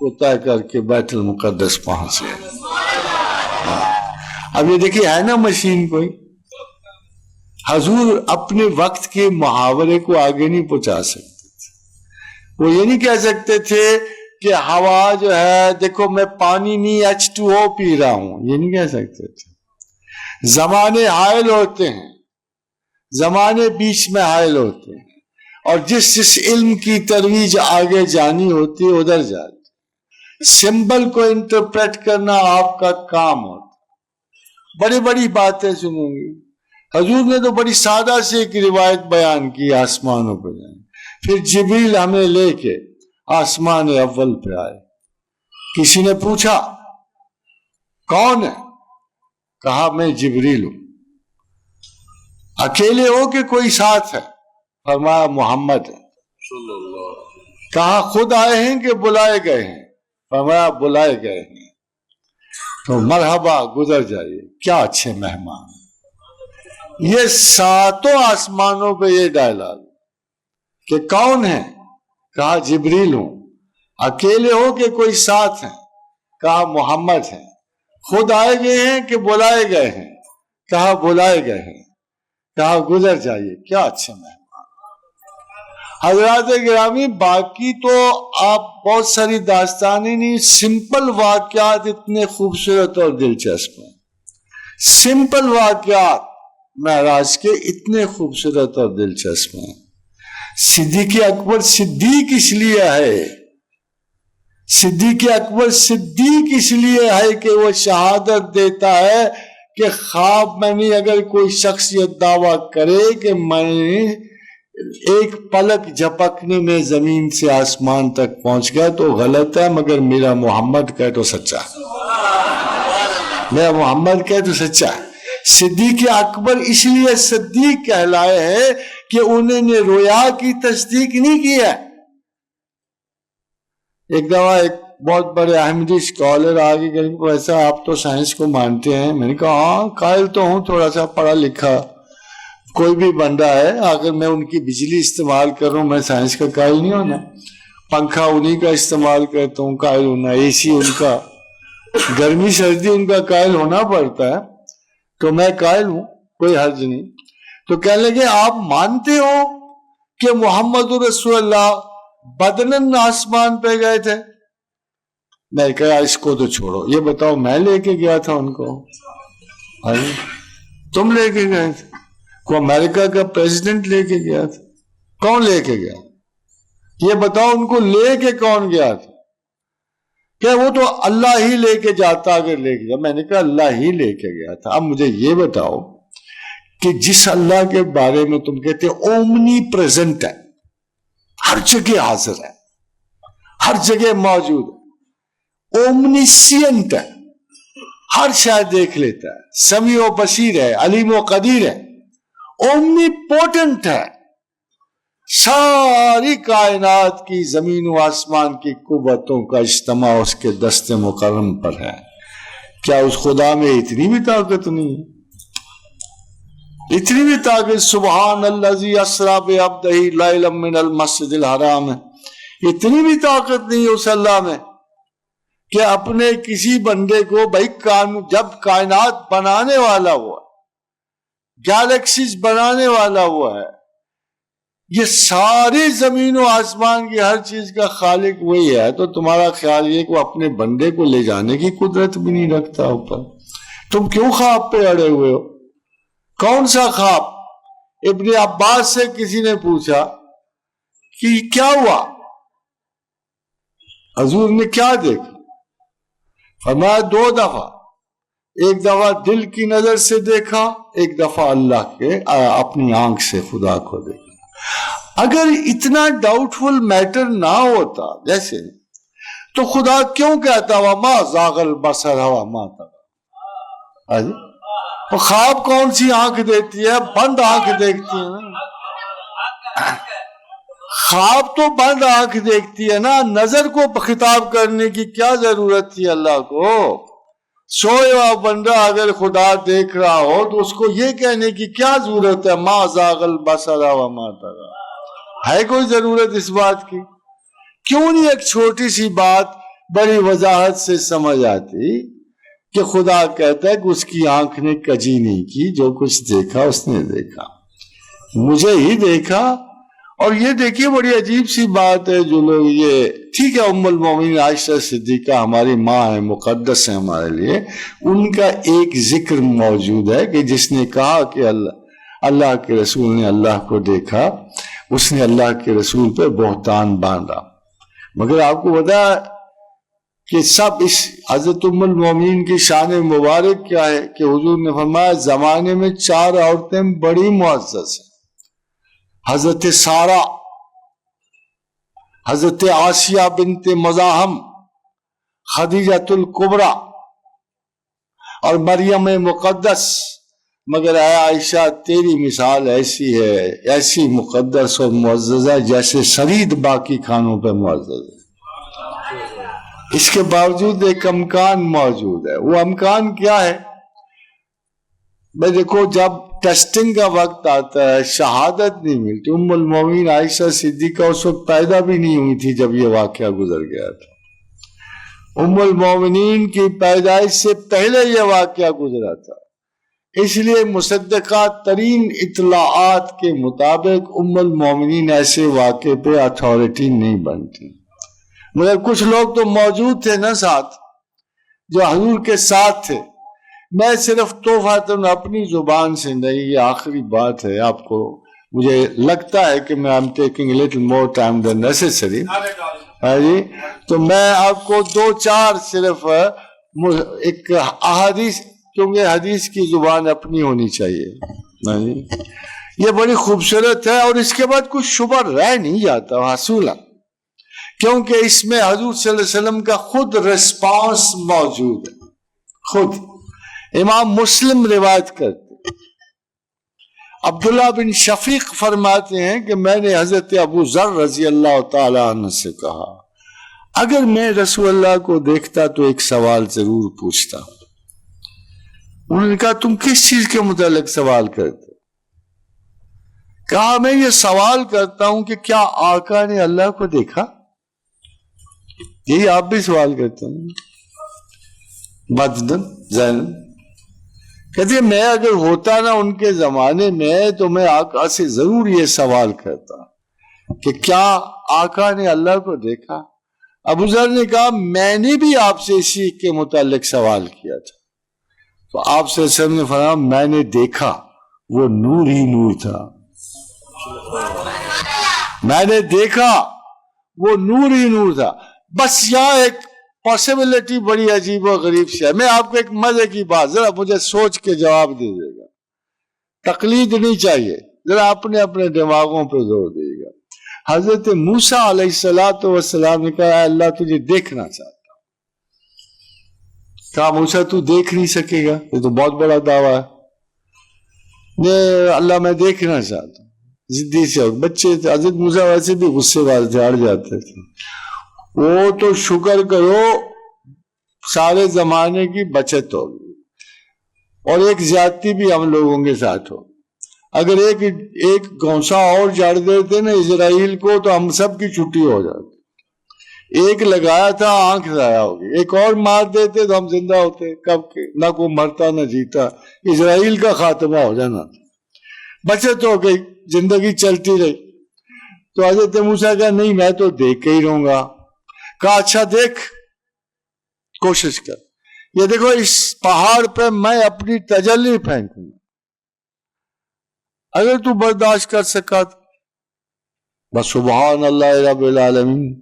کو طے کر کے بیت المقدس پہنچے. اب یہ دیکھیے ہے نا مشین کوئی. حضور اپنے وقت کے محاورے کو آگے نہیں پہنچا سکتے تھے. وہ یہ نہیں کہہ سکتے تھے کہ ہوا جو ہے دیکھو میں پانی نہیں H2O پی رہا ہوں، یہ نہیں کہہ سکتے تھے. زمانے حائل ہوتے ہیں، زمانے بیچ میں حائل ہوتے ہیں، اور جس علم کی ترویج آگے جانی ہوتی ہے ادھر جاتی. سمبل کو انٹرپریٹ کرنا آپ کا کام ہوتا. بڑی بڑی باتیں سنوں گی. حضور نے تو بڑی سادہ سے ایک روایت بیان کی آسمانوں پہ جائیں. پھر جبریل ہمیں لے کے آسمان اول پہ آئے. کسی نے پوچھا کون ہے؟ کہا میں جبریل ہوں. اکیلے ہو کہ کوئی ساتھ ہے؟ فرمایا محمد ہے. کہا خود آئے ہیں کہ بلائے گئے ہیں؟ فرمایا بلائے گئے ہیں. تو مرحبا گزر جائیے، کیا اچھے مہمان. یہ ساتوں آسمانوں پہ یہ ڈائلاگ کہ کون ہے؟ کہا جبریل ہوں. اکیلے ہو کہ کوئی ساتھ ہیں؟ کہا محمد ہے. خود آئے گئے ہیں کہ بلائے گئے ہیں؟ کہا بلائے گئے ہیں. کہا گزر جائیے، کیا اچھے مہمان. حضرات گرامی باقی تو آپ بہت ساری داستانیں نہیں، سمپل واقعات اتنے خوبصورت اور دلچسپ ہیں. سمپل واقعات معراج کے اتنے خوبصورت اور دلچسپ ہیں. صدیق اکبر صدیق اس لیے ہے، صدیق اکبر صدیق اس لیے ہے کہ وہ شہادت دیتا ہے کہ خواب میں نہیں. اگر کوئی شخص یہ دعویٰ کرے کہ میں ایک پلک جھپکنے میں زمین سے آسمان تک پہنچ گیا تو غلط ہے، مگر میرا محمد کہے تو سچا ہے. میرا محمد کہے تو سچا ہے. صدیق اکبر اس لیے صدیق کہلائے ہیں کہ انہوں نے رویا کی تصدیق نہیں کی ہے. ایک دفعہ ایک بہت بڑے احمدی اسکالر آگے کہ ویسا آپ تو سائنس کو مانتے ہیں. میں نے کہا ہاں قائل تو ہوں، تھوڑا سا پڑھا لکھا. کوئی بھی بندہ ہے اگر میں ان کی بجلی استعمال کر رہا ہوں میں سائنس کا قائل نہیں ہونا. پنکھا انہی کا استعمال کرتا ہوں قائل ہونا، اے سی ان کا، گرمی سردی ان کا قائل ہونا پڑتا ہے تو میں قائل ہوں، کوئی حرج نہیں. تو کہنے لگے آپ مانتے ہو کہ محمد رسول اللہ بدنن آسمان پہ گئے تھے؟ میں کہا اس کو تو چھوڑو، یہ بتاؤ میں لے کے گیا تھا ان کو؟ تم لے کے گئے تھے؟ کو امریکہ کا پریزیڈنٹ لے کے گیا تھا؟ کون لے کے گیا؟ یہ بتاؤ ان کو لے کے کون گیا تھا؟ کہ وہ تو اللہ ہی لے کے جاتا اگر لے کے گیا. میں نے کہا اللہ ہی لے کے گیا تھا. اب مجھے یہ بتاؤ کہ جس اللہ کے بارے میں تم کہتے اومنی پریزنٹ ہے، ہر جگہ حاضر ہے، ہر جگہ موجود ہے، اومنیسینٹ ہے، ہر شے دیکھ لیتا ہے، سمیع و بصیر ہے، علیم و قدیر ہے، اومنی پوٹنٹ ہے، ساری کائنات کی زمین و آسمان کی قوتوں کا اجتماع اس کے دست مکرم پر ہے. کیا اس خدا میں اتنی بھی طاقت نہیں ہے؟ اتنی بھی طاقت سبحان الذی اسری بعبدہ لیلا من المسجد الحرام ہے. اتنی بھی طاقت نہیں اس اللہ میں کہ اپنے کسی بندے کو بھائی جب کائنات بنانے والا ہوا، گیلیکسیز بنانے والا ہوا ہے، یہ ساری زمین و آسمان کی ہر چیز کا خالق وہی ہے، تو تمہارا خیال یہ کہ وہ اپنے بندے کو لے جانے کی قدرت بھی نہیں رکھتا اوپر؟ تم کیوں خواب پہ اڑے ہوئے ہو؟ کون سا خواب؟ ابن عباس سے کسی نے پوچھا کہ کیا ہوا، حضور نے کیا دیکھا؟ فرمایا 2 دفعہ، ایک دفعہ دل کی نظر سے دیکھا، ایک دفعہ اللہ کے اپنی آنکھ سے خدا کو دیکھا. اگر اتنا ڈاؤٹ فل میٹر نہ ہوتا جیسے تو خدا کیوں کہتا وما زاغ البصر وما طغى؟ تو خواب کون سی آنکھ دیتی ہے؟ بند آنکھ دیکھتی ہے نا. خواب تو بند آنکھ دیکھتی ہے نا. نظر کو خطاب کرنے کی کیا ضرورت تھی اللہ کو؟ سوئے ہوا بندہ اگر خدا دیکھ رہا ہو تو اس کو یہ کہنے کی کیا ضرورت ہے ما زاغ البصر وما طغى؟ ہے کوئی ضرورت اس بات کی؟ کیوں نہیں ایک چھوٹی سی بات بڑی وضاحت سے سمجھ آتی کہ خدا کہتا ہے کہ اس کی آنکھ نے کجی نہیں کی، جو کچھ دیکھا اس نے دیکھا، مجھے ہی دیکھا۔ اور یہ دیکھیے بڑی عجیب سی بات ہے، جو لوگ یہ ٹھیک ہے ام المومنین عائشہ صدیقہ ہماری ماں ہے، مقدس ہے ہمارے لیے، ان کا ایک ذکر موجود ہے کہ جس نے کہا کہ اللہ کے رسول نے اللہ کو دیکھا، اس نے اللہ کے رسول پہ بہتان باندھا۔ مگر آپ کو پتا کہ سب اس حضرت ام المومنین کی شان مبارک کیا ہے کہ حضور نے فرمایا زمانے میں 4 عورتیں بڑی معزز ہیں، حضرت سارہ، حضرت آسیہ بنت مزاحم، خدیجۃ الکبریٰ اور مریم مقدس۔ مگر اے عائشہ تیری مثال ایسی ہے، ایسی مقدس اور معززہ جیسے سرید باقی کھانوں پہ معزز ہے۔ اس کے باوجود ایک امکان موجود ہے۔ وہ امکان کیا ہے؟ بھائی دیکھو جب ٹیسٹنگ کا وقت آتا ہے شہادت نہیں ملتی۔ ام المومنین عائشہ صدیقہ اس وقت پیدا بھی نہیں ہوئی تھی جب یہ واقعہ گزر گیا تھا، ام المومنین کی پیدائش سے پہلے یہ واقعہ گزرا تھا۔ اس لیے مصدقہ ترین اطلاعات کے مطابق ام المومنین ایسے واقعے پہ اتھارٹی نہیں بنتی۔ مگر کچھ لوگ تو موجود تھے نا ساتھ، جو حضور کے ساتھ تھے۔ میں صرف توفاتن اپنی زبان سے نہیں، یہ آخری بات ہے، آپ کو مجھے لگتا ہے کہ میں I'm taking a little more time than necessary، جی تو میں آپ کو 2-4 صرف ایک احادیث، کیونکہ حدیث کی زبان اپنی ہونی چاہیے، یہ بڑی خوبصورت ہے اور اس کے بعد کچھ شبہ رہ نہیں جاتا حصولا، کیونکہ اس میں حضور صلی اللہ علیہ وسلم کا خود ریسپانس موجود ہے۔ خود امام مسلم روایت کرتے، عبداللہ بن شفیق فرماتے ہیں کہ میں نے حضرت ابو ذر رضی اللہ تعالی عنہ سے کہا اگر میں رسول اللہ کو دیکھتا تو ایک سوال ضرور پوچھتا۔ انہوں نے کہا تم کس چیز کے متعلق سوال کرتے؟ کہا میں یہ سوال کرتا ہوں کہ کیا آقا نے اللہ کو دیکھا؟ یہی آپ بھی سوال کرتے ہیں بدن زینب کہتے میں اگر ہوتا نا ان کے زمانے میں تو میں آقا سے ضرور یہ سوال کرتا کہ کیا آقا نے اللہ کو دیکھا؟ ابو ذر نے کہا میں نے بھی آپ سے اسی کے متعلق سوال کیا تھا، تو آپ سے سب نے فرمایا میں نے دیکھا، وہ نور ہی نور تھا، میں نے دیکھا وہ نور ہی نور تھا۔ بس یہاں ایک پاسبلٹی بڑی عجیب و غریب سی ہے، میں آپ کو ایک مزے کی بات، ذرا مجھے سوچ کے جواب دے دے گا، تقلید نہیں چاہیے، ذرا اپنے اپنے دماغوں پہ زور دے گا۔ حضرت موسیٰ علیہ السلام نے کہا اللہ تجھے دیکھنا چاہتا ہوں۔ کہا موسیٰ تو دیکھ نہیں سکے گا، یہ تو بہت بڑا دعویٰ ہے۔ اللہ میں دیکھنا چاہتا ہوں، ضدی سے بچے تھے، حضرت موسیٰ ویسے بھی غصے والے تھے، اڑ جاتے تھے۔ وہ تو شکر کرو سارے زمانے کی بچت ہوگی اور ایک زیادتی بھی ہم لوگوں کے ساتھ ہو۔ اگر ایک گھونسا اور جاڑ دیتے نا اسرائیل کو تو ہم سب کی چھٹی ہو جاتی۔ ایک لگایا تھا آنکھ ضائع ہوگی، ایک اور مار دیتے تو ہم زندہ ہوتے، کب کے نہ کوئی مرتا نہ جیتا، اسرائیل کا خاتمہ ہو جانا، بچت ہو گئی، زندگی چلتی رہی۔ تو حضرت موسیٰ کہا نہیں میں تو دیکھ کے ہی رہوں گا۔ کہا اچھا دیکھ، کوشش کر، یہ دیکھو اس پہاڑ پہ میں اپنی تجلی پھینکوں گا، اگر تو برداشت کر سکا تو بس سبحان اللہ رب العالمین۔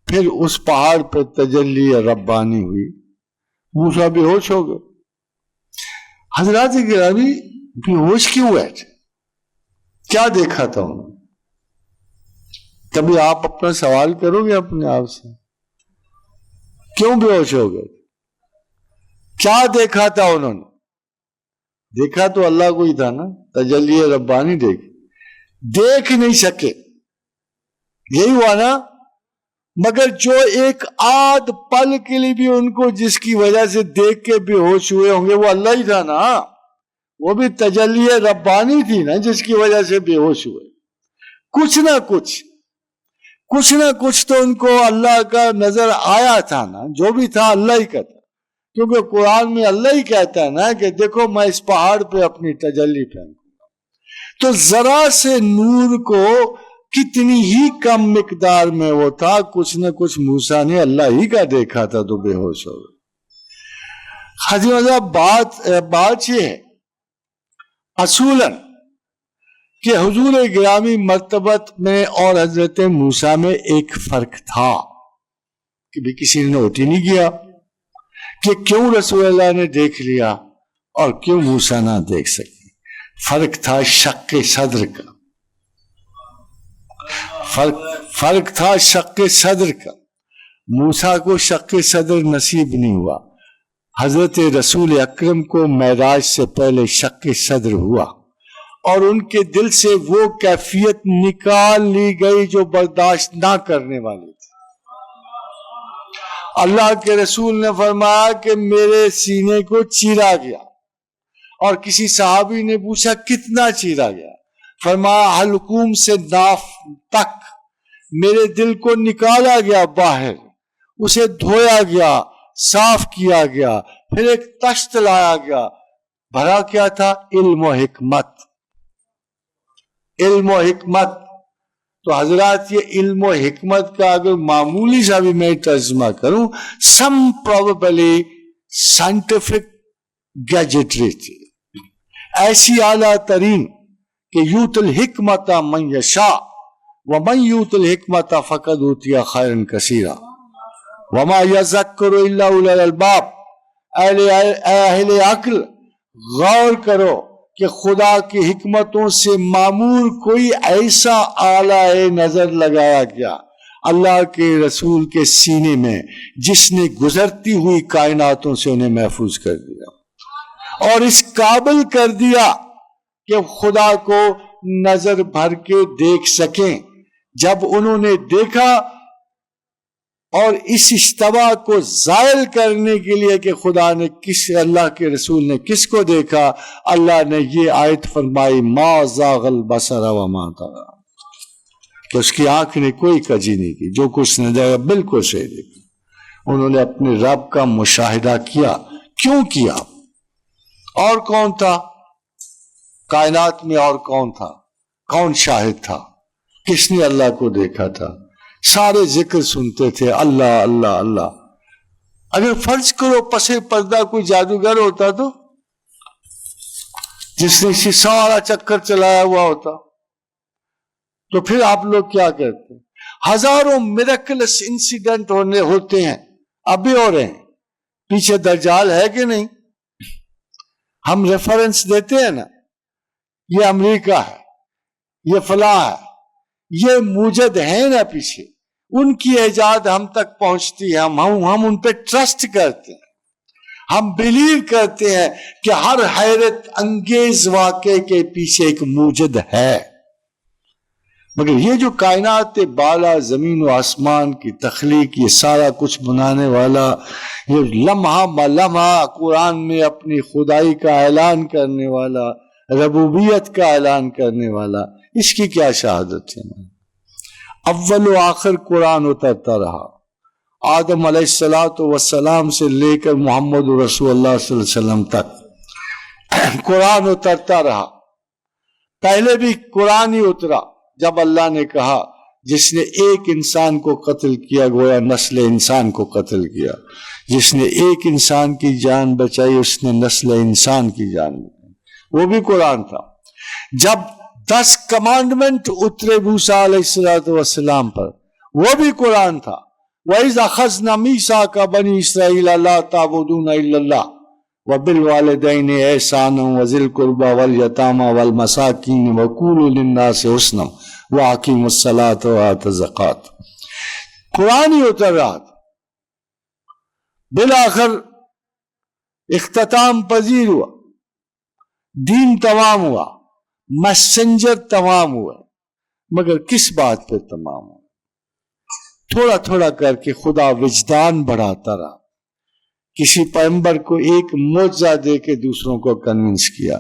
پھر اس پہاڑ پہ تجلی ربانی ہوئی، موسیٰ بے ہوش ہو گئے۔ حضرات گرامی بے ہوش کیوں ہے؟ کیا دیکھا تھا انہوں نے؟ کبھی آپ اپنا سوال کرو گے اپنے آپ سے، کیوں بے ہوش ہو گئے؟ کیا دیکھا تھا انہوں نے؟ دیکھا تو اللہ کو ہی تھا نا، تجلی ربانی دیکھ نہیں سکے، یہی ہوا نا۔ مگر جو ایک آدھ پل کے لیے بھی ان کو جس کی وجہ سے دیکھ کے بے ہوش ہوئے ہوں گے وہ اللہ ہی تھا نا، وہ بھی تجلی ربانی تھی نا جس کی وجہ سے بے ہوش ہوئے۔ کچھ نہ کچھ کچھ نہ کچھ تو ان کو اللہ کا نظر آیا تھا نا، جو بھی تھا اللہ ہی کا تھا، کیونکہ قرآن میں اللہ ہی کہتا ہے نا کہ دیکھو میں اس پہاڑ پہ اپنی تجلی پھینکوں گا، تو ذرا سے نور کو کتنی ہی کم مقدار میں وہ تھا، کچھ نہ کچھ موسیٰ نے اللہ ہی کا دیکھا تھا تو بے ہوش ہو گئے۔ بات یہ ہے اصولاً کہ حضور گرامی مرتبت میں اور حضرت موسیٰ میں ایک فرق تھا کہ بھی کسی نے نوٹ ہی نہیں کیا کہ کیوں رسول اللہ نے دیکھ لیا اور کیوں موسیٰ نہ دیکھ سکے۔ فرق تھا شق صدر کا، فرق تھا شق صدر کا۔ موسیٰ کو شق صدر نصیب نہیں ہوا، حضرت رسول اکرم کو معراج سے پہلے شق صدر ہوا اور ان کے دل سے وہ کیفیت نکال لی گئی جو برداشت نہ کرنے والی تھی۔ اللہ کے رسول نے فرمایا کہ میرے سینے کو چیرا گیا، اور کسی صحابی نے پوچھا کتنا چیرا گیا؟ فرمایا حلقوم سے ناف تک میرے دل کو نکالا گیا باہر، اسے دھویا گیا، صاف کیا گیا، پھر ایک تشت لایا گیا، بھرا کیا تھا؟ علم و حکمت، علم و حکمت۔ تو حضرات یہ علم و حکمت کا اگر معمولی سا بھی میں ترجمہ کروں، سم پروبیبلی سائنٹیفک گیجٹری تھی، ایسی اعلیٰ ترین کہ یوت الحکمت من یشاء ومن یوت الحکمت فقد اوتی خیرا کثیرا وما یذکر الا اولو الالباب۔ اہل عقل غور کرو کہ خدا کی حکمتوں سے معمور کوئی ایسا اعلیٰ نظر لگایا گیا اللہ کے رسول کے سینے میں جس نے گزرتی ہوئی کائناتوں سے انہیں محفوظ کر دیا اور اس قابل کر دیا کہ خدا کو نظر بھر کے دیکھ سکیں۔ جب انہوں نے دیکھا اور اس اشتباہ کو زائل کرنے کے لیے کہ خدا نے اللہ کے رسول نے کس کو دیکھا، اللہ نے یہ آیت فرمائی ما زاغ البصر وما طغى، کہ اس کی آنکھ نے کوئی کجی نہیں کی، جو کچھ نے دیکھا بالکل صحیح دیکھا۔ انہوں نے اپنے رب کا مشاہدہ کیا۔ کیوں کیا؟ اور کون تھا کائنات میں؟ اور کون تھا؟ کون شاہد تھا؟ کس نے اللہ کو دیکھا تھا؟ سارے ذکر سنتے تھے اللہ اللہ اللہ۔ اگر فرض کرو پسے پردہ کوئی جادوگر ہوتا تو جس نے سارا چکر چلایا ہوا ہوتا تو پھر آپ لوگ کیا کرتے؟ ہزاروں میریکلس انسیڈنٹ ہوتے ہیں، اب بھی ہو رہے ہیں۔ پیچھے دجال ہے کہ نہیں؟ ہم ریفرنس دیتے ہیں نا، یہ امریکہ ہے، یہ فلاں ہے، یہ موجد ہیں نا پیچھے، ان کی ایجاد ہم تک پہنچتی ہے، ہم ان پہ ٹرسٹ کرتے ہیں، ہم بلیو کرتے ہیں کہ ہر حیرت انگیز واقعے کے پیچھے ایک موجد ہے۔ مگر یہ جو کائنات بالا زمین و آسمان کی تخلیق، یہ سارا کچھ بنانے والا، یہ لمحہ بلمحہ قرآن میں اپنی خدائی کا اعلان کرنے والا، ربوبیت کا اعلان کرنے والا، اس کی کیا شہادت ہے؟ اول و آخر قرآن اترتا رہا، آدم علیہ السلام سے لے کر محمد رسول اللہ صلی اللہ علیہ وسلم تک قرآن اترتا رہا۔ پہلے بھی قرآن ہی اترا جب اللہ نے کہا جس نے ایک انسان کو قتل کیا گویا نسل انسان کو قتل کیا، جس نے ایک انسان کی جان بچائی اس نے نسل انسان کی جان بچائی، وہ بھی قرآن تھا۔ جب 10 کمانڈمنٹ اترے موسیٰ علیہ السلام پر، وہ بھی قرآن تھا۔ وَإِذْ أَخَذْنَا مِيثَاقَ بَنِي إِسْرَائِيلَ لَا تَعْبُدُونَ إِلَّا اللَّهَ وَبِالْوَالِدَيْنِ إِحْسَانًا وَذِي الْقُرْبَى وَالْيَتَامَى وَالْمَسَاكِينِ وَقُولُوا لِلنَّاسِ حُسْنًا وَأَقِيمُوا الصَّلَاةَ وَآتُوا الزَّكَاةَ۔ قرآن ہی اتر رہا تھا۔ بالآخر اختتام پذیر ہوا، دین تمام ہوا، میسنجر تمام ہوا، مگر کس بات پہ تمام ہوا؟ تھوڑا تھوڑا کر کے خدا وجدان بڑھاتا رہا، کسی پیغمبر کو ایک معجزہ دے کے دوسروں کو کنونس کیا،